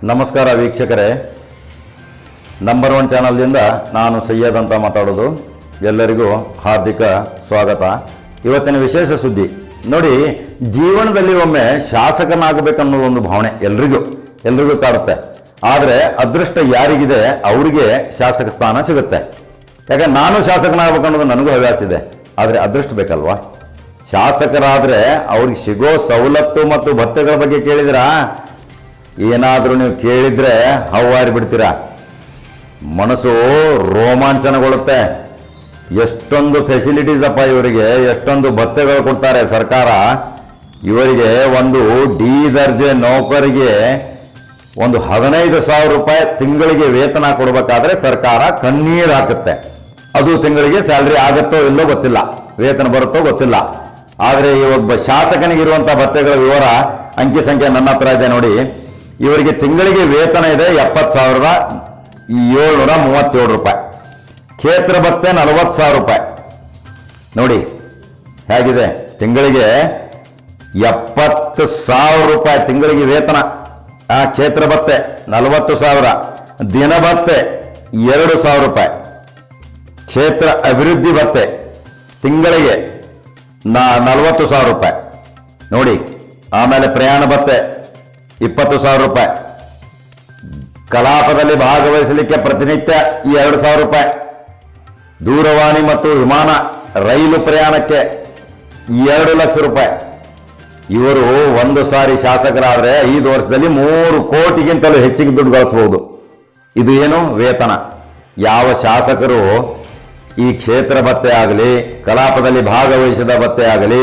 ನಮಸ್ಕಾರ ವೀಕ್ಷಕರೇ, ನಂಬರ್ 1 ಚಾನಲ್ದಿಂದ ನಾನು ಸಯ್ಯದ್ ಅಂತ ಮಾತಾಡೋದು. ಎಲ್ಲರಿಗೂ ಹಾರ್ದಿಕ ಸ್ವಾಗತ. ಇವತ್ತಿನ ವಿಶೇಷ ಸುದ್ದಿ ನೋಡಿ, ಜೀವನದಲ್ಲಿ ಒಮ್ಮೆ ಶಾಸಕನಾಗಬೇಕನ್ನೋದೊಂದು ಭಾವನೆ ಎಲ್ರಿಗೂ ಕಾಡುತ್ತೆ. ಆದರೆ ಅದೃಷ್ಟ ಯಾರಿಗಿದೆ ಅವರಿಗೆ ಶಾಸಕ ಸ್ಥಾನ ಸಿಗುತ್ತೆ. ಯಾಕಂದ್ರೆ ನಾನು ಶಾಸಕನಾಗಬೇಕನ್ನೋದು ನನಗೂ ಹವ್ಯಾಸ ಇದೆ, ಆದರೆ ಅದೃಷ್ಟ ಬೇಕಲ್ವಾ? ಶಾಸಕರಾದರೆ ಅವ್ರಿಗೆ ಸಿಗೋ ಸವಲತ್ತು ಮತ್ತು ಭತ್ಯೆಗಳ ಬಗ್ಗೆ ಕೇಳಿದಿರಾ? ಏನಾದರೂ ನೀವು ಕೇಳಿದ್ರೆ ಹವ್ವಾರಿ ಬಿಡ್ತೀರಾ, ಮನಸ್ಸು ರೋಮಾಂಚನಗೊಳ್ಳುತ್ತೆ. ಎಷ್ಟೊಂದು ಫೆಸಿಲಿಟೀಸ್ ಅಪ್ಪ ಇವರಿಗೆ, ಎಷ್ಟೊಂದು ಭತ್ಯೆಗಳು ಕೊಡ್ತಾರೆ ಸರ್ಕಾರ ಇವರಿಗೆ. ಒಂದು ಡಿ ದರ್ಜೆ ನೌಕರಿಗೆ ಒಂದು 15,000 ರೂಪಾಯಿ ತಿಂಗಳಿಗೆ ವೇತನ ಕೊಡಬೇಕಾದ್ರೆ ಸರ್ಕಾರ ಕಣ್ಣೀರು ಹಾಕುತ್ತೆ. ಅದು ತಿಂಗಳಿಗೆ ಸ್ಯಾಲ್ರಿ ಆಗುತ್ತೋ ಇಲ್ಲೋ ಗೊತ್ತಿಲ್ಲ, ವೇತನ ಬರುತ್ತೋ ಗೊತ್ತಿಲ್ಲ. ಆದರೆ ಈ ಒಬ್ಬ ಶಾಸಕನಿಗಿರುವಂಥ ಭತ್ಯೆಗಳ ವಿವರ ಅಂಕಿ ಸಂಖ್ಯೆ ನನ್ನ ಹತ್ರ ಇದೆ ನೋಡಿ. ಇವರಿಗೆ ತಿಂಗಳಿಗೆ ವೇತನ ಇದೆ 70,737 ರೂಪಾಯಿ. ಕ್ಷೇತ್ರ ಭತ್ಯೆ 40,000 ರೂಪಾಯಿ. ನೋಡಿ ಹೇಗಿದೆ, ತಿಂಗಳಿಗೆ 70,000 ರೂಪಾಯಿ ತಿಂಗಳಿಗೆ ವೇತನ. ಆ ಕ್ಷೇತ್ರ ಭತ್ಯೆ 40,000, ದಿನ ಭತ್ಯೆ 2,000 ರೂಪಾಯಿ. ಕ್ಷೇತ್ರ ಅಭಿವೃದ್ಧಿ ಭತ್ಯೆ ತಿಂಗಳಿಗೆ 40,000 ರೂಪಾಯಿ ನೋಡಿ. ಆಮೇಲೆ ಪ್ರಯಾಣ ಭತ್ಯೆ 20,000 ರೂಪಾಯಿ. ಕಲಾಪದಲ್ಲಿ ಭಾಗವಹಿಸಲಿಕ್ಕೆ ಪ್ರತಿನಿತ್ಯ 2,000 ರೂಪಾಯಿ. ದೂರವಾಣಿ ಮತ್ತು ವಿಮಾನ ರೈಲು ಪ್ರಯಾಣಕ್ಕೆ 2 ಲಕ್ಷ ರೂಪಾಯಿ. ಇವರು ಒಂದು ಸಾರಿ ಶಾಸಕರಾದರೆ 5 ವರ್ಷದಲ್ಲಿ 3 ಕೋಟಿಗಿಂತಲೂ ಹೆಚ್ಚಿಗೆ ದುಡ್ಡು ಗಳಿಸಬಹುದು. ಇದು ಏನು ವೇತನ? ಯಾವ ಶಾಸಕರು ಈ ಕ್ಷೇತ್ರ ಭತ್ಯೆ ಆಗಲಿ, ಕಲಾಪದಲ್ಲಿ ಭಾಗವಹಿಸಿದ ಭತ್ಯೆ ಆಗಲಿ,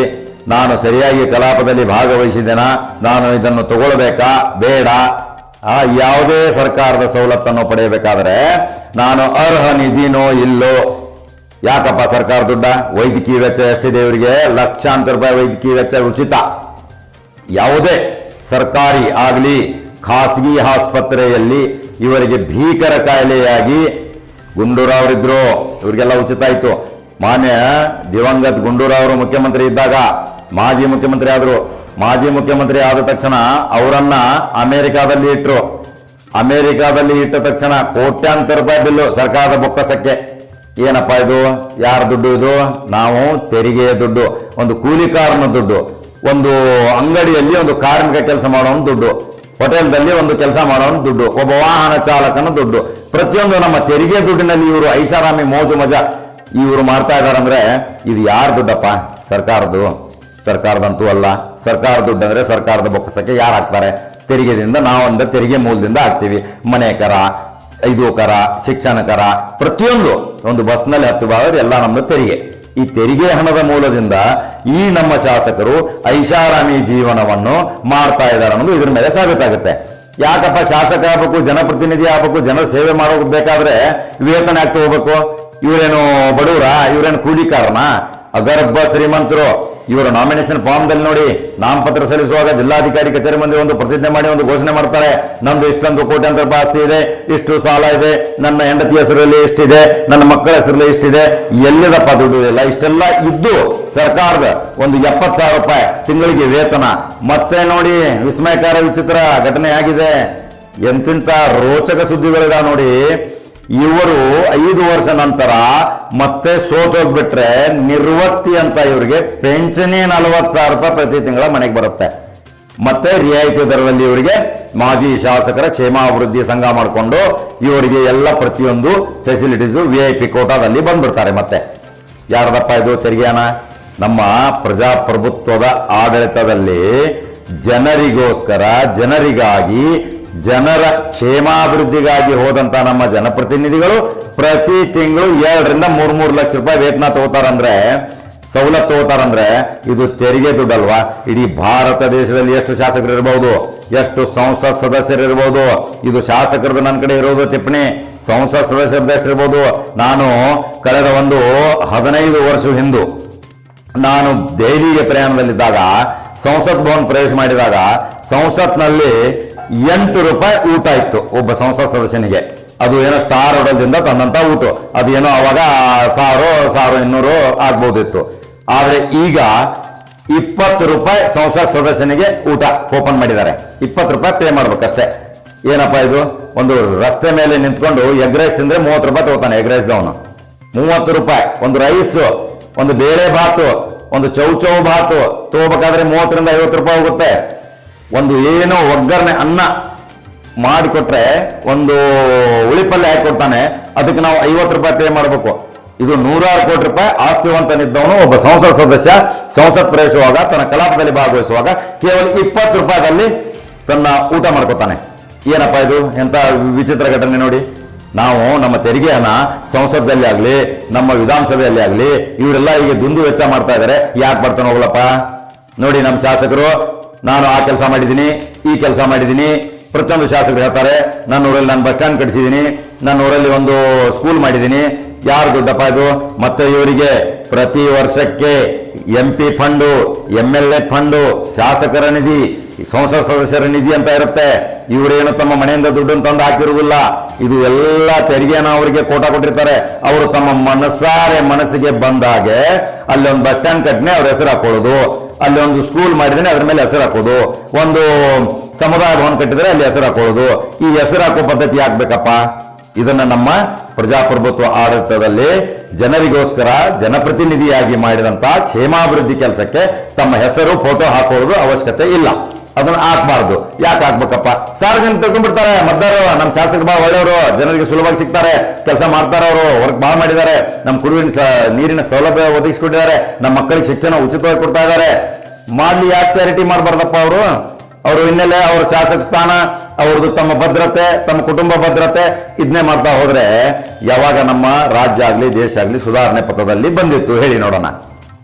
ನಾನು ಸರಿಯಾಗಿ ಕಲಾಪದಲ್ಲಿ ಭಾಗವಹಿಸಿದ್ದೇನಾ, ನಾನು ಇದನ್ನು ತಗೊಳ್ಬೇಕಾ ಬೇಡ, ಯಾವುದೇ ಸರ್ಕಾರದ ಸವಲತ್ತನ್ನು ಪಡೆಯಬೇಕಾದ್ರೆ ನಾನು ಅರ್ಹ ನಿಧಿನೋ ಇಲ್ಲೋ. ಯಾಕಪ್ಪ ಸರ್ಕಾರ ದುಡ್ಡ? ವೈದ್ಯಕೀಯ ವೆಚ್ಚ ಎಷ್ಟಿದೆ ಇವರಿಗೆ? ಲಕ್ಷಾಂತರ ರೂಪಾಯಿ ವೈದ್ಯಕೀಯ ವೆಚ್ಚ ಉಚಿತ. ಯಾವುದೇ ಸರ್ಕಾರಿ ಆಗಲಿ ಖಾಸಗಿ ಆಸ್ಪತ್ರೆಯಲ್ಲಿ ಇವರಿಗೆ ಭೀಕರ ಕಾಯಿಲೆಯಾಗಿ ಗುಂಡೂರಾವ್ರಿದ್ರು, ಇವರಿಗೆಲ್ಲ ಉಚಿತ ಆಯಿತು. ಮಾನ್ಯ ದಿವಂಗತ್ ಗುಂಡೂರಾವ್ ಮುಖ್ಯಮಂತ್ರಿ ಇದ್ದಾಗ ಮಾಜಿ ಮುಖ್ಯಮಂತ್ರಿ ಆದರು. ಮಾಜಿ ಮುಖ್ಯಮಂತ್ರಿ ಆದ ತಕ್ಷಣ ಅವರನ್ನ ಅಮೆರಿಕಾದಲ್ಲಿ ಇಟ್ಟರು. ಅಮೆರಿಕಾದಲ್ಲಿ ಇಟ್ಟ ತಕ್ಷಣ ಕೋಟ್ಯಾಂತರ ರೂಪಾಯಿ ಬಿಲ್ಲು ಸರ್ಕಾರದ ಬೊಕ್ಕಸಕ್ಕೆ. ಏನಪ್ಪ ಇದು? ಯಾರ ದುಡ್ಡು ಇದು? ನಾವು ತೆರಿಗೆಯ ದುಡ್ಡು, ಒಂದು ಕೂಲಿಕಾರನ ದುಡ್ಡು, ಒಂದು ಅಂಗಡಿಯಲ್ಲಿ ಒಂದು ಕಾರ್ಮಿಕ ಕೆಲಸ ಮಾಡೋನ ದುಡ್ಡು, ಹೋಟೆಲ್ದಲ್ಲಿ ಒಂದು ಕೆಲಸ ಮಾಡೋನ ದುಡ್ಡು, ಒಬ್ಬ ವಾಹನ ಚಾಲಕನ ದುಡ್ಡು, ಪ್ರತಿಯೊಂದು ನಮ್ಮ ತೆರಿಗೆ ದುಡ್ಡಿನಲ್ಲಿ ಇವರು ಐಷಾರಾಮಿ ಮೋಜು ಮಜಾ ಇವರು ಮಾಡ್ತಾ ಇದ್ದಾರಂದ್ರೆ ಇದು ಯಾರ ದುಡ್ಡಪ್ಪ? ಸರ್ಕಾರದ್ದು. ಸರ್ಕಾರದಂತೂ ಅಲ್ಲ. ಸರ್ಕಾರ ದುಡ್ಡು ಅಂದ್ರೆ ಸರ್ಕಾರದ ಬೊಕ್ಕಸಕ್ಕೆ ಯಾರು ಹಾಕ್ತಾರೆ? ತೆರಿಗೆದಿಂದ, ನಾವೊಂದು ತೆರಿಗೆ ಮೂಲದಿಂದ ಹಾಕ್ತೀವಿ. ಮನೆ ಕರ, ಇದು ಕರ, ಶಿಕ್ಷಣ ಕರ, ಪ್ರತಿಯೊಂದು ಒಂದು ಬಸ್ನಲ್ಲಿ 10 ಭಾಗ ಎಲ್ಲ ನಮ್ಮದು ತೆರಿಗೆ. ಈ ತೆರಿಗೆ ಹಣದ ಮೂಲದಿಂದ ಈ ನಮ್ಮ ಶಾಸಕರು ಐಷಾರಾಮಿ ಜೀವನವನ್ನು ಮಾಡ್ತಾ ಇದ್ದಾರೆ ಅನ್ನೋದು ಇದ್ರ ಮೇಲೆ ಸಾಬೀತಾಗುತ್ತೆ. ಯಾಕಪ್ಪ ಶಾಸಕ ಆಗ್ಬೇಕು, ಜನಪ್ರತಿನಿಧಿ ಆಗ್ಬೇಕು, ಜನರ ಸೇವೆ ಮಾಡೋದು ಬೇಕಾದ್ರೆ ವೇತನ ಯಾಕೆ ಹೋಗ್ಬೇಕು? ಇವರೇನು ಬಡವರ? ಇವರೇನು ಕೂಲಿಕಾರನ? ಅಗರ್ಭ ಶ್ರೀಮಂತರು. ಇವರ ನಾಮಿನೇಷನ್ ಫಾರ್ಮ್ದಲ್ಲಿ ನೋಡಿ, ನಾಮಪತ್ರ ಸಲ್ಲಿಸುವಾಗ ಜಿಲ್ಲಾಧಿಕಾರಿ ಕಚೇರಿ ಮುಂದೆ ಒಂದು ಪ್ರತಿಜ್ಞೆ ಮಾಡಿ ಒಂದು ಘೋಷಣೆ ಮಾಡ್ತಾರೆ. ನಮ್ದು ಇಷ್ಟೊಂದು ಕೋಟ್ಯಾಂತರ ರೂಪಾಯಿ ಆಸ್ತಿ ಇದೆ, ಇಷ್ಟು ಸಾಲ ಇದೆ, ನನ್ನ ಹೆಂಡತಿ ಹೆಸರಲ್ಲಿ ಇಷ್ಟಿದೆ, ನನ್ನ ಮಕ್ಕಳ ಹೆಸರಲ್ಲಿ ಇಷ್ಟಿದೆ. ಎಲ್ಲಿದಪ್ಪ ದುಡ್ಡು? ಇಲ್ಲ. ಇಷ್ಟೆಲ್ಲ ಇದ್ದು ಸರ್ಕಾರದ ಒಂದು 70,000 ರೂಪಾಯಿ ತಿಂಗಳಿಗೆ ವೇತನ. ಮತ್ತೆ ನೋಡಿ, ವಿಸ್ಮಯಕಾರ ವಿಚಿತ್ರ ಘಟನೆ ಆಗಿದೆ. ಎಂತಿಂತ ರೋಚಕ ಸುದ್ದಿಗಳಿದಾವೆ ನೋಡಿ. ಇವರು 5 ವರ್ಷ ನಂತರ ಮತ್ತೆ ಸೋತೋಗ್ಬಿಟ್ರೆ ನಿರ್ವತ್ತಿ ಅಂತ ಇವರಿಗೆ ಪೆನ್ಷನೇ 40,000 ರೂಪಾಯಿ ಪ್ರತಿ ತಿಂಗಳ ಮನೆಗೆ ಬರುತ್ತೆ. ಮತ್ತೆ ರಿಯಾಯಿತಿ ದರದಲ್ಲಿ ಇವರಿಗೆ ಮಾಜಿ ಶಾಸಕರ ಕ್ಷೇಮಾಭಿವೃದ್ಧಿ ಸಂಘ ಮಾಡಿಕೊಂಡು ಇವರಿಗೆ ಎಲ್ಲ ಪ್ರತಿಯೊಂದು ಫೆಸಿಲಿಟೀಸು VIP ಕೋಟಾದಲ್ಲಿ ಬಂದ್ಬಿಡ್ತಾರೆ. ಮತ್ತೆ ಯಾರ್ದಪ್ಪ ಇದು ತೆರಿಗೆ ಹಣ? ನಮ್ಮ ಪ್ರಜಾಪ್ರಭುತ್ವದ ಆಡಳಿತದಲ್ಲಿ ಜನರಿಗೋಸ್ಕರ, ಜನರಿಗಾಗಿ, ಜನರ ಕ್ಷೇಮಾಭಿವೃದ್ಧಿಗಾಗಿ ಹೋದಂತ ನಮ್ಮ ಜನಪ್ರತಿನಿಧಿಗಳು ಪ್ರತಿ ತಿಂಗಳು 2 ರಿಂದ 3 ಲಕ್ಷ ರೂಪಾಯಿ ವೇತನ ತಗೋತಾರಂದ್ರೆ, ಸವಲತ್ತು ತಗೋತಾರಂದ್ರೆ ಇದು ತೆರಿಗೆ ದುಡ್ಡಲ್ವಾ? ಇಡೀ ಭಾರತ ದೇಶದಲ್ಲಿ ಎಷ್ಟು ಶಾಸಕರು ಇರಬಹುದು, ಎಷ್ಟು ಸಂಸತ್ ಸದಸ್ಯರಿರ್ಬೋದು? ಇದು ಶಾಸಕರದ್ದು ನನ್ನ ಕಡೆ ಇರೋದು ಟಿಪ್ಪಣಿ. ಸಂಸತ್ ಸದಸ್ಯರದ್ದು ಎಷ್ಟಿರ್ಬೋದು? ನಾನು ಕಳೆದ ಒಂದು 15 ವರ್ಷ ಹಿಂದೆ ನಾನು ದೆಹಲಿಗೆ ಪ್ರಯಾಣದಲ್ಲಿದ್ದಾಗ ಸಂಸತ್ ಭವನ ಪ್ರವೇಶ ಮಾಡಿದಾಗ ಸಂಸತ್ನಲ್ಲಿ 8 ರೂಪಾಯಿ ಊಟ ಇತ್ತು ಒಬ್ಬ ಸಂಸತ್ ಸದಸ್ಯನಿಗೆ. ಅದು ಏನೋ ಸ್ಟಾರ್ ಹೋಟೆಲ್ದಿಂದ ತಂದಂತ ಊಟ. ಅದು ಏನೋ ಅವಾಗ 1,200 ಆಗ್ಬೋದಿತ್ತು. ಆದರೆ ಈಗ 20 ರೂಪಾಯಿ ಸಂಸತ್ ಸದಸ್ಯನಿಗೆ ಊಟ ಓಪನ್ ಮಾಡಿದ್ದಾರೆ. 20 ರೂಪಾಯಿ ಪೇ ಮಾಡ್ಬೇಕಷ್ಟೇ. ಏನಪ್ಪ ಇದು, ಒಂದು ರಸ್ತೆ ಮೇಲೆ ನಿಂತ್ಕೊಂಡು ಎಗ್ ರೈಸ್ ತಿಂದ್ರೆ 30 ರೂಪಾಯಿ ತಗೋತಾನೆ ಎಗ್ ರೈಸ್ ಅವನು. 30 ರೂಪಾಯಿ ಒಂದು ರೈಸ್, ಒಂದು ಬೇಳೆ ಭಾತು, ಒಂದು ಚೌಚೌ ಭಾತು ತಗೋಬೇಕಾದ್ರೆ 30 ರಿಂದ 50 ರೂಪಾಯಿ ಹೋಗುತ್ತೆ. ಒಂದು ಏನೋ ಒಗ್ಗರಣೆ ಅನ್ನ ಮಾಡಿಕೊಟ್ರೆ ಒಂದು ಉಳಿಪಲ್ಲೆ ಹಾಕಿಕೊಡ್ತಾನೆ, ಅದಕ್ಕೆ ನಾವು 50 ರೂಪಾಯಿ ಪೇ ಮಾಡಬೇಕು. ಇದು 100 ಕೋಟಿ ರೂಪಾಯಿ ಆಸ್ತಿವಂತನಿದ್ದವನು ಒಬ್ಬ ಸಂಸತ್ ಸದಸ್ಯ ಸಂಸತ್ ಪ್ರವೇಶಿಸುವಾಗ ತನ್ನ ಕಲಾಪದಲ್ಲಿ ಭಾಗವಹಿಸುವಾಗ ಕೇವಲ 20 ರೂಪಾಯಿದಲ್ಲಿ ತನ್ನ ಊಟ ಮಾಡ್ಕೋತಾನೆ. ಏನಪ್ಪ ಇದು, ಎಂತ ವಿಚಿತ್ರ ಘಟನೆ ನೋಡಿ. ನಾವು ನಮ್ಮ ತೆರಿಗೆ ಹಣ ಸಂಸತ್ತಲ್ಲಿ ಆಗಲಿ ನಮ್ಮ ವಿಧಾನಸಭೆಯಲ್ಲಿ ಆಗಲಿ ಇವರೆಲ್ಲ ಈಗ ದುಂದು ವೆಚ್ಚ ಮಾಡ್ತಾ ಇದ್ದಾರೆ. ಯಾಕೆ ಬರ್ತಾನೆ ಹೋಗ್ಲಪ್ಪ? ನೋಡಿ, ನಮ್ಮ ಶಾಸಕರು ನಾನು ಆ ಕೆಲಸ ಮಾಡಿದ್ದೀನಿ, ಈ ಕೆಲಸ ಮಾಡಿದ್ದೀನಿ, ಪ್ರತಿಯೊಂದು ಶಾಸಕರು ಹೇಳ್ತಾರೆ ನನ್ನ ಊರಲ್ಲಿ ನಾನು ಬಸ್ ಸ್ಟ್ಯಾಂಡ್ ಕಟ್ಟಿಸಿದ್ದೀನಿ, ನನ್ನ ಊರಲ್ಲಿ ಒಂದು ಸ್ಕೂಲ್ ಮಾಡಿದ್ದೀನಿ. ಯಾರು ದುಡ್ಡಪ್ಪ ಇದು? ಮತ್ತೆ ಇವರಿಗೆ ಪ್ರತಿ ವರ್ಷಕ್ಕೆ MP ಫಂಡು, MLA ಫಂಡು, ಶಾಸಕರ ನಿಧಿ, ಸಂಸತ್ ಸದಸ್ಯರ ನಿಧಿ ಅಂತ ಇರುತ್ತೆ. ಇವರೇನು ತಮ್ಮ ಮನೆಯಿಂದ ದುಡ್ಡನ್ನು ತಂದು ಹಾಕಿರುವುದಿಲ್ಲ. ಇದು ಎಲ್ಲ ತೆರಿಗೆನ ಅವರಿಗೆ ಕೋಟ ಕೊಟ್ಟಿರ್ತಾರೆ. ಅವರು ತಮ್ಮ ಮನಸ್ಸಿಗೆ ಬಂದಾಗೆ ಅಲ್ಲಿ ಒಂದು ಬಸ್ ಸ್ಟ್ಯಾಂಡ್ ಕಟ್ಟಿನೇ ಅವ್ರ ಹೆಸರು ಹಾಕೊಳ್ಳೋದು, ಅಲ್ಲಿ ಒಂದು ಸ್ಕೂಲ್ ಮಾಡಿದ್ರೆ ಅದ್ರ ಮೇಲೆ ಹೆಸರು ಹಾಕೋದು, ಒಂದು ಸಮುದಾಯ ಭವನ ಕಟ್ಟಿದ್ರೆ ಅಲ್ಲಿ ಹೆಸರು ಹಾಕೊಳ್ಳೋದು. ಈ ಹೆಸರು ಹಾಕೋ ಪದ್ಧತಿ ಆಗ್ಬೇಕಪ್ಪ? ಇದನ್ನ ನಮ್ಮ ಪ್ರಜಾಪ್ರಭುತ್ವ ಆಡಳಿತದಲ್ಲಿ ಜನರಿಗೋಸ್ಕರ ಜನಪ್ರತಿನಿಧಿಯಾಗಿ ಮಾಡಿದಂತ ಕ್ಷೇಮಾಭಿವೃದ್ಧಿ ಕೆಲಸಕ್ಕೆ ತಮ್ಮ ಹೆಸರು ಫೋಟೋ ಹಾಕೋದು ಅವಶ್ಯಕತೆ ಇಲ್ಲ. ಅದನ್ನ ಹಾಕ್ಬಾರ್ದು. ಯಾಕೆ ಹಾಕ್ಬೇಕಪ್ಪ? ಸಾರ್ವಜನಿಕ ತಿಳ್ಕೊಂಡ್ಬಿಡ್ತಾರೆ, ಮತದಾರರು ನಮ್ಮ ಶಾಸಕರು ಬಹಳ ಒಳ್ಳೆಯವರು, ಜನರಿಗೆ ಸುಲಭವಾಗಿ ಸಿಗ್ತಾರೆ, ಕೆಲಸ ಮಾಡ್ತಾರೆ, ಅವರು ವರ್ಕ್ ಭಾಳ ಮಾಡಿದ್ದಾರೆ, ನಮ್ಮ ಕುಡಿಯುವ ನೀರಿನ ಸೌಲಭ್ಯ ಒದಗಿಸಿಕೊಟ್ಟಿದ್ದಾರೆ, ನಮ್ಮ ಮಕ್ಕಳಿಗೆ ಶಿಕ್ಷಣ ಉಚಿತವಾಗಿ ಕೊಡ್ತಾ ಇದ್ದಾರೆ. ಮಾಡ್ಲಿ, ಯಾಕೆ ಚಾರಿಟಿ ಮಾಡಬಾರ್ದಪ್ಪ? ಅವರು ಹಿನ್ನೆಲೆ ಅವ್ರ ಶಾಸಕ ಸ್ಥಾನ, ಅವ್ರದ್ದು ತಮ್ಮ ಭದ್ರತೆ, ತಮ್ಮ ಕುಟುಂಬ ಭದ್ರತೆ ಇದನ್ನೇ ಮಾಡ್ತಾ ಹೋದ್ರೆ ಯಾವಾಗ ನಮ್ಮ ರಾಜ್ಯ ಆಗಲಿ ದೇಶ ಆಗಲಿ ಸುಧಾರಣೆ ಪಥದಲ್ಲಿ ಬಂದಿತ್ತು ಹೇಳಿ ನೋಡೋಣ.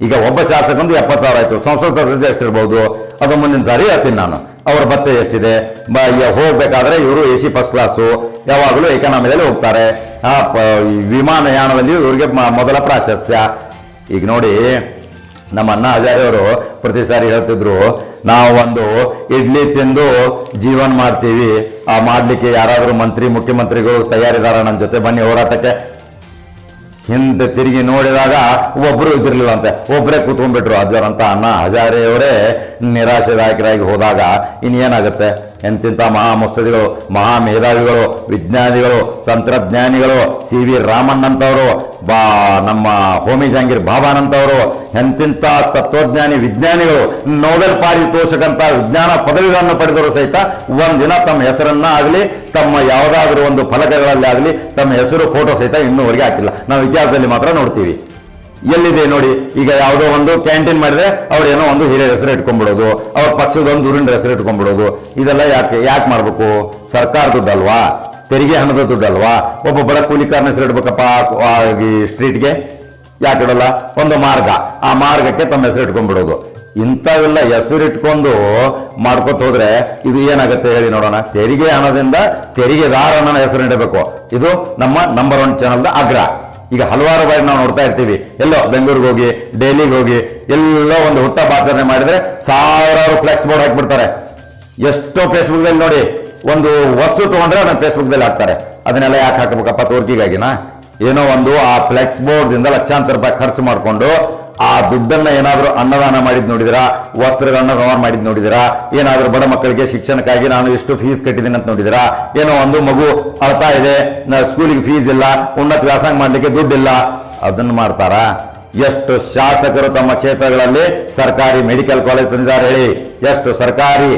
ಈಗ ಒಬ್ಬ ಶಾಸಕಂದು 70,000 ಆಯ್ತು, ಸಂಸತ್ ಸದಸ್ಯ ಎಷ್ಟಿರ್ಬೋದು ಅದು ಮುಂದಿನ ಸಾರಿ ಹೇಳ್ತೀನಿ ನಾನು. ಅವ್ರ ಭತ್ತೆ ಎಷ್ಟಿದೆ? ಹೋಗ್ಬೇಕಾದ್ರೆ ಇವರು AC ಫಸ್ಟ್ ಕ್ಲಾಸು, ಯಾವಾಗಲೂ ಎಕಾನಮಿಯಲ್ಲಿ ಹೋಗ್ತಾರೆ. ವಿಮಾನಯಾನದಲ್ಲಿ ಇವರಿಗೆ ಮೊದಲ ಪ್ರಾಶಸ್ತ್ಯ. ಈಗ ನೋಡಿ, ನಮ್ಮ ಅಣ್ಣ ಹಜಾರೆ ಅವರು ಪ್ರತಿ ಸಾರಿ ಹೇಳ್ತಿದ್ರು, ನಾವು ಒಂದು ಇಡ್ಲಿ ತಿಂದು ಜೀವನ ಮಾಡ್ತೀವಿ, ಆ ಮಾಡ್ಲಿಕ್ಕೆ ಯಾರಾದರೂ ಮುಖ್ಯಮಂತ್ರಿಗಳು ತಯಾರಿದಾರ ನನ್ನ ಜೊತೆ ಬನ್ನಿ ಹೋರಾಟಕ್ಕೆ. ಹಿಂದೆ ತಿರುಗಿ ನೋಡಿದಾಗ ಒಬ್ರು ಇದಿರ್ಲಿಲ್ಲ ಅಂತೆ, ಒಬ್ಬರೇ ಕೂತ್ಕೊಂಡ್ಬಿಟ್ರು ಅಜ್ಜವರಂತ ಅಣ್ಣ ಹಜಾರೆಯವರೇ ನಿರಾಶೆದಾಯಕರಾಗಿ ಹೋದಾಗ ಇನ್ನೇನಾಗುತ್ತೆ? ಎಂತಿಂಥ ಮಹಾಮುಸ್ತದಿಗಳು, ಮಹಾ ಮೇಧಾವಿಗಳು, ವಿಜ್ಞಾನಿಗಳು, ತಂತ್ರಜ್ಞಾನಿಗಳು, CV ರಾಮನ್ ಅಂತವರು, ನಮ್ಮ ಹೋಮಿ ಜಹಾಂಗೀರ್ ಬಾಬಾನಂತವರು, ಎಂತಿಂಥ ತತ್ವಜ್ಞಾನಿ ವಿಜ್ಞಾನಿಗಳು, ನೋಬೆಲ್ ಪಾರಿತೋಷಕಂತ ವಿಜ್ಞಾನ ಪದವಿಗಳನ್ನು ಪಡೆದರು ಸಹಿತ ಒಂದಿನ ತಮ್ಮ ಹೆಸರನ್ನ ಆಗಲಿ ತಮ್ಮ ಯಾವುದಾದ್ರೂ ಒಂದು ಫಲಕಗಳಲ್ಲಿ ಆಗಲಿ ತಮ್ಮ ಹೆಸರು ಫೋಟೋ ಸಹಿತ ಇನ್ನೂವರೆಗೆ ಹಾಕಿಲ್ಲ. ನಾವು ಇತಿಹಾಸದಲ್ಲಿ ಮಾತ್ರ ನೋಡ್ತೀವಿ. ಎಲ್ಲಿದೆ ನೋಡಿ? ಈಗ ಯಾವುದೋ ಒಂದು ಕ್ಯಾಂಟೀನ್ ಮಾಡಿದ್ರೆ ಅವ್ರು ಏನೋ ಒಂದು ಹಿರಿಯ ಹೆಸರು ಇಟ್ಕೊಂಡ್ಬಿಡೋದು, ಅವ್ರ ಪಕ್ಷದ ಒಂದು ಊರಿನ ಹೆಸರು ಇಟ್ಕೊಂಡ್ಬಿಡೋದು. ಇದೆಲ್ಲ ಯಾಕೆ ಮಾಡ್ಬೇಕು? ಸರ್ಕಾರ ದುಡ್ಡಲ್ವಾ? ತೆರಿಗೆ ಹಣದ ದುಡ್ಡಲ್ವಾ? ಒಬ್ಬ ಬಡ ಕೂಲಿಕಾರನ ಹೆಸರು ಇಡ್ಬೇಕಪ್ಪ ಸ್ಟ್ರೀಟ್ಗೆ? ಯಾಕೆ ಇಡಲ್ಲ? ಒಂದು ಮಾರ್ಗ, ಆ ಮಾರ್ಗಕ್ಕೆ ತಮ್ಮ ಹೆಸರು ಇಟ್ಕೊಂಡ್ಬಿಡೋದು. ಇಂಥವೆಲ್ಲ ಹೆಸರಿಟ್ಕೊಂಡು ಮಾಡ್ಕೊತ ಹೋದ್ರೆ ಇದು ಏನಾಗುತ್ತೆ ಹೇಳಿ ನೋಡೋಣ. ತೆರಿಗೆ ಹಣದಿಂದ ತೆರಿಗೆದಾರನ ಹೆಸರು ಇಡಬೇಕು. ಇದು ನಮ್ಮ ನಂಬರ್ 1 ಚಾನಲ್ದ ಆಗ್ರಹ. ಈಗ ಹಲವಾರು ಬಾರಿ ನಾವು ನೋಡ್ತಾ ಇರ್ತೀವಿ, ಎಲ್ಲೋ ಬೆಂಗಳೂರಿಗೆ ಹೋಗಿ, ಡೆಲ್ಲಿಗೆ ಹೋಗಿ, ಎಲ್ಲೋ ಒಂದು ಹುಟ್ಟಹಬ್ಬಾಚರಣೆ ಮಾಡಿದ್ರೆ ಸಾವಿರಾರು ಫ್ಲೆಕ್ಸ್ ಬೋರ್ಡ್ ಹಾಕ್ಬಿಡ್ತಾರೆ. ಎಷ್ಟೋ ಫೇಸ್ಬುಕ್ದಲ್ಲಿ ನೋಡಿ, ಒಂದು ವಸ್ತು ತಗೊಂಡ್ರೆ ಅದನ್ನ ಫೇಸ್ಬುಕ್ದಲ್ಲಿ ಹಾಕ್ತಾರೆ. ಅದನ್ನೆಲ್ಲ ಯಾಕೆ ಹಾಕಬೇಕಪ್ಪ? ತೋರ್ಕಿಗಾಗಿನ? ಏನೋ ಒಂದು ಆ ಫ್ಲೆಕ್ಸ್ ಬೋರ್ಡ್ದಿಂದ ಲಕ್ಷಾಂತರ ರೂಪಾಯಿ ಖರ್ಚು ಮಾಡಿಕೊಂಡು ಆ ದುಡ್ಡನ್ನ ಏನಾದರೂ ಅನ್ನದಾನ ಮಾಡಿದ್ ನೋಡಿದಿರಾ? ವಸ್ತ್ರಗಳನ್ನ ದಾನ ಮಾಡಿದ್ ನೋಡಿದಿರಾ? ಏನಾದರೂ ಬಡ ಮಕ್ಕಳಿಗೆ ಶಿಕ್ಷಣಕ್ಕಾಗಿ ನಾನು ಎಷ್ಟು ಫೀಸ್ ಕಟ್ಟಿದ್ದೀನಿ ಅಂತ ನೋಡಿದಿರಾ? ಏನೋ ಒಂದು ಮಗು ಅಳ್ತಾ ಇದೆ, ಸ್ಕೂಲಿಗೆ ಫೀಸ್ ಇಲ್ಲ, ಉನ್ನತ ವ್ಯಾಸಂಗ ಮಾಡ್ಲಿಕ್ಕೆ ದುಡ್ಡಿಲ್ಲ, ಅದನ್ನು ಮಾಡ್ತಾರಾ? ಎಷ್ಟು ಶಾಸಕರು ತಮ್ಮ ಕ್ಷೇತ್ರಗಳಲ್ಲಿ ಸರ್ಕಾರಿ ಮೆಡಿಕಲ್ ಕಾಲೇಜ್ ತಂದಿದ್ದಾರೆ ಹೇಳಿ, ಎಷ್ಟು ಸರ್ಕಾರಿ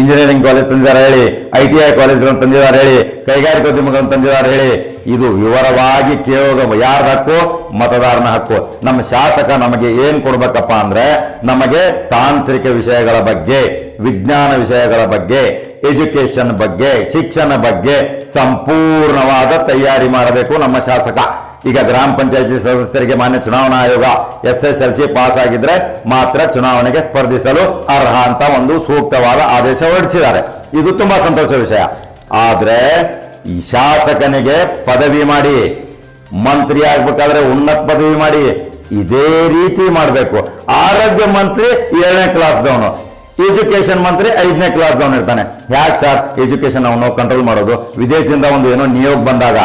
ಇಂಜಿನಿಯರಿಂಗ್ ಕಾಲೇಜ್ ತಂದಿದ್ದಾರೆ ಹೇಳಿ, ITI ಕಾಲೇಜ್ಗಳನ್ನು ತಂದಿದ್ದಾರೆ ಹೇಳಿ, ಕೈಗಾರಿಕೋದ್ಯಮಗಳನ್ನು ತಂದಿದ್ದಾರೆ ಹೇಳಿ. ಇದು ವಿವರವಾಗಿ ಕೇಳೋದು ಯಾರ ಹಕ್ಕು? ಮತದಾರನ ಹಕ್ಕು. ನಮ್ಮ ಶಾಸಕ ನಮಗೆ ಏನ್ ಕೊಡ್ಬೇಕಪ್ಪ ಅಂದ್ರೆ, ನಮಗೆ ತಾಂತ್ರಿಕ ವಿಷಯಗಳ ಬಗ್ಗೆ, ವಿಜ್ಞಾನ ವಿಷಯಗಳ ಬಗ್ಗೆ, ಎಜುಕೇಶನ್ ಬಗ್ಗೆ, ಶಿಕ್ಷಣ ಬಗ್ಗೆ ಸಂಪೂರ್ಣವಾದ ತಯಾರಿ ಮಾಡಬೇಕು ನಮ್ಮ ಶಾಸಕ. ಈಗ ಗ್ರಾಮ ಪಂಚಾಯತಿ ಸದಸ್ಯರಿಗೆ ಮಾನ್ಯ ಚುನಾವಣಾ ಆಯೋಗ SSLC ಪಾಸ್ ಆಗಿದ್ರೆ ಮಾತ್ರ ಚುನಾವಣೆಗೆ ಸ್ಪರ್ಧಿಸಲು ಅರ್ಹ ಅಂತ ಒಂದು ಸೂಕ್ತವಾದ ಆದೇಶ ಹೊರಡಿಸಿದ್ದಾರೆ. ಇದು ತುಂಬಾ ಸಂತೋಷ ವಿಷಯ. ಆದ್ರೆ ಈ ಶಾಸಕನಿಗೆ ಪದವಿ ಮಾಡಿ, ಮಂತ್ರಿ ಆಗ್ಬೇಕಾದ್ರೆ ಉನ್ನತ ಪದವಿ ಮಾಡಿ, ಇದೇ ರೀತಿ ಮಾಡಬೇಕು. ಆರೋಗ್ಯ ಮಂತ್ರಿ 7ನೇ ಕ್ಲಾಸ್ದವನು, ಎಜುಕೇಶನ್ ಮಂತ್ರಿ 5ನೇ ಕ್ಲಾಸ್ದವನು ಇರ್ತಾನೆ. ಯಾಕೆ ಸರ್ ಎಜುಕೇಶನ್ ಅವನು ಕಂಟ್ರೋಲ್ ಮಾಡೋದು? ವಿದೇಶದಿಂದ ಒಂದು ಏನೋ ನಿಯೋಗ ಬಂದಾಗ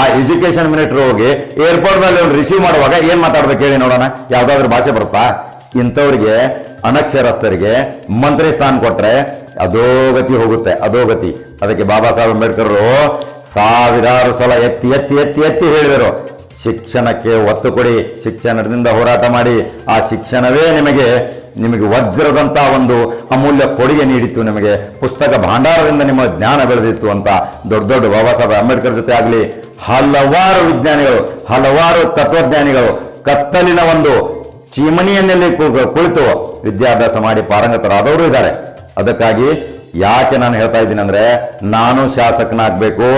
ಆ ಎಜುಕೇಶನ್ ಮಿನಿಸ್ಟರ್ ಹೋಗಿ ಏರ್ಪೋರ್ಟ್ ನಲ್ಲಿ ಒಂದು ರಿಸೀವ್ ಮಾಡುವಾಗ ಏನ್ ಮಾತಾಡ್ಬೇಕು ಹೇಳಿ ನೋಡೋಣ? ಯಾವ್ದಾದ್ರು ಭಾಷೆ ಬರುತ್ತಾ? ಇಂಥವ್ರಿಗೆ ಅನಕ್ಷರಸ್ಥರಿಗೆ ಮಂತ್ರಿ ಸ್ಥಾನ ಕೊಟ್ರೆ ಅಧೋಗತಿ ಹೋಗುತ್ತೆ, ಅಧೋಗತಿ. ಅದಕ್ಕೆ ಬಾಬಾ ಸಾಹೇಬ್ ಅಂಬೇಡ್ಕರ್ ಸಾವಿರಾರು ಸಲ ಎತ್ತಿ ಎತ್ತಿ ಎತ್ತಿ ಎತ್ತಿ ಹೇಳಿದರು, ಶಿಕ್ಷಣಕ್ಕೆ ಒತ್ತು ಕೊಡಿ, ಶಿಕ್ಷಣದಿಂದ ಹೋರಾಟ ಮಾಡಿ. ಆ ಶಿಕ್ಷಣವೇ ನಿಮಗೆ ವಜ್ರದಂಥ ಒಂದು ಅಮೂಲ್ಯ ಕೊಡುಗೆ ನೀಡಿತ್ತು, ನಿಮಗೆ ಪುಸ್ತಕ ಭಾಂಡಾರದಿಂದ ನಿಮ್ಮ ಜ್ಞಾನ ಬೆಳೆದಿತ್ತು ಅಂತ ದೊಡ್ಡ ದೊಡ್ಡ ಬಾಬಾ ಸಾಹೇಬ್ ಅಂಬೇಡ್ಕರ್ ಜೊತೆ ಆಗಲಿ ಹಲವಾರು ವಿಜ್ಞಾನಿಗಳು, ಹಲವಾರು ತತ್ವಜ್ಞಾನಿಗಳು ಕತ್ತಲಿನ ಒಂದು ಚಿಮಣಿಯಲ್ಲಿ ಕುಳಿತು ವಿದ್ಯಾಭ್ಯಾಸ ಮಾಡಿ ಪಾರಂಗತರಾದವರು ಇದ್ದಾರೆ. ಅದಕ್ಕಾಗಿ ಯಾಕೆ ನಾನು ಹೇಳ್ತಾ ಇದ್ದೀನಿ ಅಂದ್ರೆ, ನಾನು ಶಾಸಕನಾಗಬೇಕು,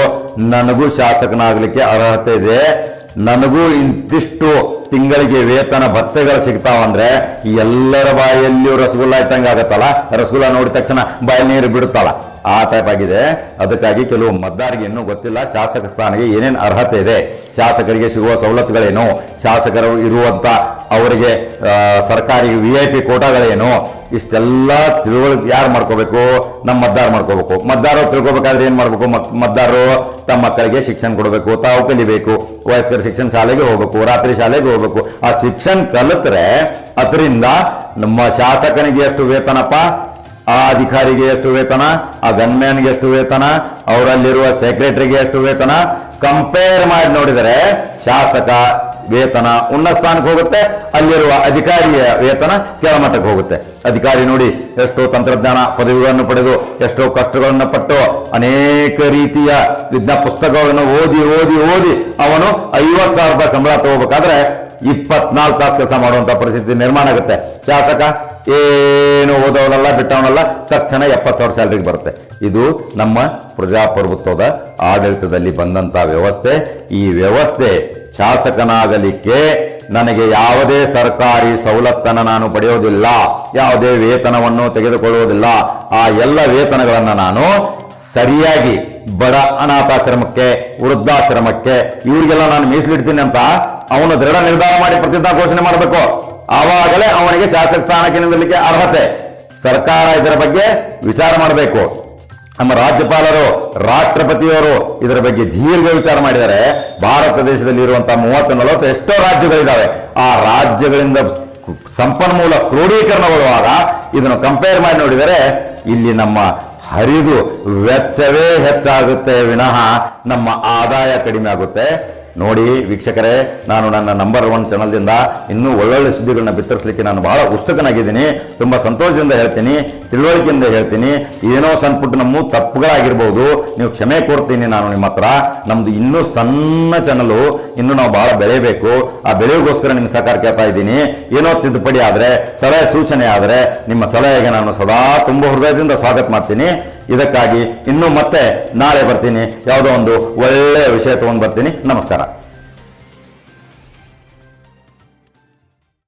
ನನಗೂ ಶಾಸಕನಾಗಲಿಕ್ಕೆ ಅರ್ಹತೆ ಇದೆ, ನನಗೂ ಇಂತಿಷ್ಟು ತಿಂಗಳಿಗೆ ವೇತನ ಭತ್ತೆಗಳು ಸಿಗ್ತಾವಂದ್ರೆ ಎಲ್ಲರ ಬಾಯಲ್ಲಿಯೂ ರಸಗುಲ್ಲ ಇಟ್ಟಂಗೆ ಆಗತ್ತಲ್ಲ, ರಸಗುಲ್ಲ ನೋಡಿದ ತಕ್ಷಣ ಬಾಯಲ್ಲಿ ನೀರು ಬಿಡುತ್ತಲ್ಲ, ಆ ಟೈಪ್ ಆಗಿದೆ. ಅದಕ್ಕಾಗಿ ಕೆಲವು ಮತದಾರರಿಗೆ ಇನ್ನೂ ಗೊತ್ತಿಲ್ಲ ಶಾಸಕ ಸ್ಥಾನಕ್ಕೆ ಏನೇನು ಅರ್ಹತೆ ಇದೆ, ಶಾಸಕರಿಗೆ ಸಿಗುವ ಸವಲತ್ತುಗಳೇನು, ಶಾಸಕರು ಇರುವಂಥ ಅವರಿಗೆ ಸರ್ಕಾರಿ VIP ಕೋಟಾಗಳೇನು, ಇಷ್ಟೆಲ್ಲ ತಿಳುವಳಿಕೆ ಯಾರು ಮಾಡ್ಕೋಬೇಕು? ನಮ್ಮ ಮತದಾರ ಮಾಡ್ಕೋಬೇಕು. ಮತದಾರರು ತಿಳ್ಕೊಬೇಕಾದ್ರೆ ಏನು ಮಾಡಬೇಕು? ಮತದಾರರು ತಮ್ಮ ಮಕ್ಕಳಿಗೆ ಶಿಕ್ಷಣ ಕೊಡಬೇಕು, ತಾವು ಕಲಿಬೇಕು, ವಯಸ್ಕರ ಶಿಕ್ಷಣ ಶಾಲೆಗೆ ಹೋಗ್ಬೇಕು, ರಾತ್ರಿ ಶಾಲೆಗೆ ಹೋಗ್ಬೇಕು. ಆ ಶಿಕ್ಷಣ ಕಲಿತ್ರೆ ಅದರಿಂದ ನಮ್ಮ ಶಾಸಕನಿಗೆ ಎಷ್ಟು ವೇತನಪ್ಪ, ಆ ಅಧಿಕಾರಿಗೆ ಎಷ್ಟು ವೇತನ, ಆ ಗನ್ಮ್ಯಾನ್ಗೆ ಎಷ್ಟು ವೇತನ, ಅವರಲ್ಲಿರುವ ಸೆಕ್ರೆಟರಿಗೆ ಎಷ್ಟು ವೇತನ, ಕಂಪೇರ್ ಮಾಡಿ ನೋಡಿದರೆ ಶಾಸಕ ವೇತನ ಉನ್ನತ ಸ್ಥಾನಕ್ಕೆ ಹೋಗುತ್ತೆ, ಅಲ್ಲಿರುವ ಅಧಿಕಾರಿಯ ವೇತನ ಕೆಳಮಟ್ಟಕ್ಕೆ ಹೋಗುತ್ತೆ. ಅಧಿಕಾರಿ ನೋಡಿ ಎಷ್ಟೋ ತಂತ್ರಜ್ಞಾನ ಪದವಿಗಳನ್ನು ಪಡೆದು ಎಷ್ಟೋ ಕಷ್ಟಗಳನ್ನು ಪಟ್ಟು ಅನೇಕ ರೀತಿಯ ವಿಜ್ಞಾನ ಪುಸ್ತಕಗಳನ್ನು ಓದಿ ಓದಿ ಓದಿ ಅವನು 50,000 ರೂಪಾಯಿ ಸಂಬಳ ತಗೋಬೇಕಾದ್ರೆ 24 ತಾಸು ಕೆಲಸ ಮಾಡುವಂತ ಪರಿಸ್ಥಿತಿ ನಿರ್ಮಾಣ ಆಗುತ್ತೆ. ಶಾಸಕ ಏನು ಓದವನಲ್ಲ ಬಿಟ್ಟವನಲ್ಲ, ತಕ್ಷಣ 70,000 ಸ್ಯಾಲರಿಗೆ ಬರುತ್ತೆ. ಇದು ನಮ್ಮ ಪ್ರಜಾಪ್ರಭುತ್ವದ ಆಡಳಿತದಲ್ಲಿ ಬಂದಂತ ವ್ಯವಸ್ಥೆ. ಈ ವ್ಯವಸ್ಥೆ ಶಾಸಕನಾಗಲಿಕ್ಕೆ ನನಗೆ ಯಾವುದೇ ಸರ್ಕಾರಿ ಸವಲತ್ತನ್ನು ನಾನು ಪಡೆಯೋದಿಲ್ಲ, ಯಾವುದೇ ವೇತನವನ್ನು ತೆಗೆದುಕೊಳ್ಳುವುದಿಲ್ಲ. ಆ ಎಲ್ಲ ವೇತನಗಳನ್ನು ನಾನು ಸರಿಯಾಗಿ ಬಡ ಅನಾಥಾಶ್ರಮಕ್ಕೆ, ವೃದ್ಧಾಶ್ರಮಕ್ಕೆ ಇವರಿಗೆಲ್ಲ ನಾನು ಮೀಸಲಿಡ್ತೀನಿ ಅಂತ ಅವನು ದೃಢ ನಿರ್ಧಾರ ಮಾಡಿ ಪ್ರತಿಜ್ಞಾ ಘೋಷಣೆ ಮಾಡಬೇಕು. ಆವಾಗಲೇ ಅವನಿಗೆ ಶಾಸಕ ಸ್ಥಾನಕ್ಕೆ ನಿಲ್ಲಲಿಕ್ಕೆ ಅರ್ಹತೆ. ಸರ್ಕಾರ ಇದರ ಬಗ್ಗೆ ವಿಚಾರ ಮಾಡಬೇಕು. ನಮ್ಮ ರಾಜ್ಯಪಾಲರು, ರಾಷ್ಟ್ರಪತಿಯವರು ಇದರ ಬಗ್ಗೆ ದೀರ್ಘ ವಿಚಾರ ಮಾಡಿದ್ದಾರೆ. ಭಾರತ ದೇಶದಲ್ಲಿ ಇರುವಂತಹ 30-40 ಎಷ್ಟೋ ರಾಜ್ಯಗಳಿದ್ದಾವೆ. ಆ ರಾಜ್ಯಗಳಿಂದ ಸಂಪನ್ಮೂಲ ಕ್ರೋಢೀಕರಣಗೊಳ್ಳುವಾಗ ಇದನ್ನು ಕಂಪೇರ್ ಮಾಡಿ ನೋಡಿದರೆ ಇಲ್ಲಿ ನಮ್ಮ ಹರಿದು ವೆಚ್ಚವೇ ಹೆಚ್ಚಾಗುತ್ತೆ ವಿನಃ ನಮ್ಮ ಆದಾಯ ಕಡಿಮೆ ಆಗುತ್ತೆ. ನೋಡಿ ವೀಕ್ಷಕರೇ, ನಾನು ನನ್ನ ನಂಬರ್ 1 ಚಾನಲ್ದಿಂದ ಇನ್ನೂ ಒಳ್ಳೊಳ್ಳೆ ಸುದ್ದಿಗಳನ್ನ ಬಿತ್ತರಿಸಲಿಕ್ಕೆ ನಾನು ಬಹಳ ಉತ್ಸುಕನಾಗಿದ್ದೀನಿ. ತುಂಬ ಸಂತೋಷದಿಂದ ಹೇಳ್ತೀನಿ, ತಿಳುವಳಿಕೆಯಿಂದ ಹೇಳ್ತೀನಿ. ಏನೋ ಸಣ್ಣ ಪುಟ್ಟ ನಮ್ಮ ತಪ್ಪುಗಳಾಗಿರ್ಬೋದು, ನೀವು ಕ್ಷಮೆ ಕೊಡ್ತೀನಿ ನಾನು ನಿಮ್ಮ ಹತ್ರ. ನಮ್ದು ಇನ್ನೂ ಸಣ್ಣ ಚಾನಲು, ಇನ್ನೂ ನಾವು ಬಹಳ ಬೆಳೆಯಬೇಕು. ಆ ಬೆಳೆಯೋಗೋಸ್ಕರ ನಿಮ್ಮ ಸಹಕಾರ ಕೇಳ್ತಾ ಇದ್ದೀನಿ. ಏನೋ ತಿದ್ದುಪಡಿ ಆದರೆ, ಸಲಹೆ ಸೂಚನೆ ಆದರೆ ನಿಮ್ಮ ಸಲಹೆಗೆ ನಾನು ಸದಾ ತುಂಬ ಹೃದಯದಿಂದ ಸ್ವಾಗತ ಮಾಡ್ತೀನಿ. ಇದಕ್ಕಾಗಿ ಇನ್ನೂ ಮತ್ತೆ ನಾಳೆ ಬರ್ತೀನಿ, ಯಾವುದೋ ಒಂದು ಒಳ್ಳೆಯ ವಿಷಯ ತಗೊಂಡು ಬರ್ತೀನಿ. ನಮಸ್ಕಾರ.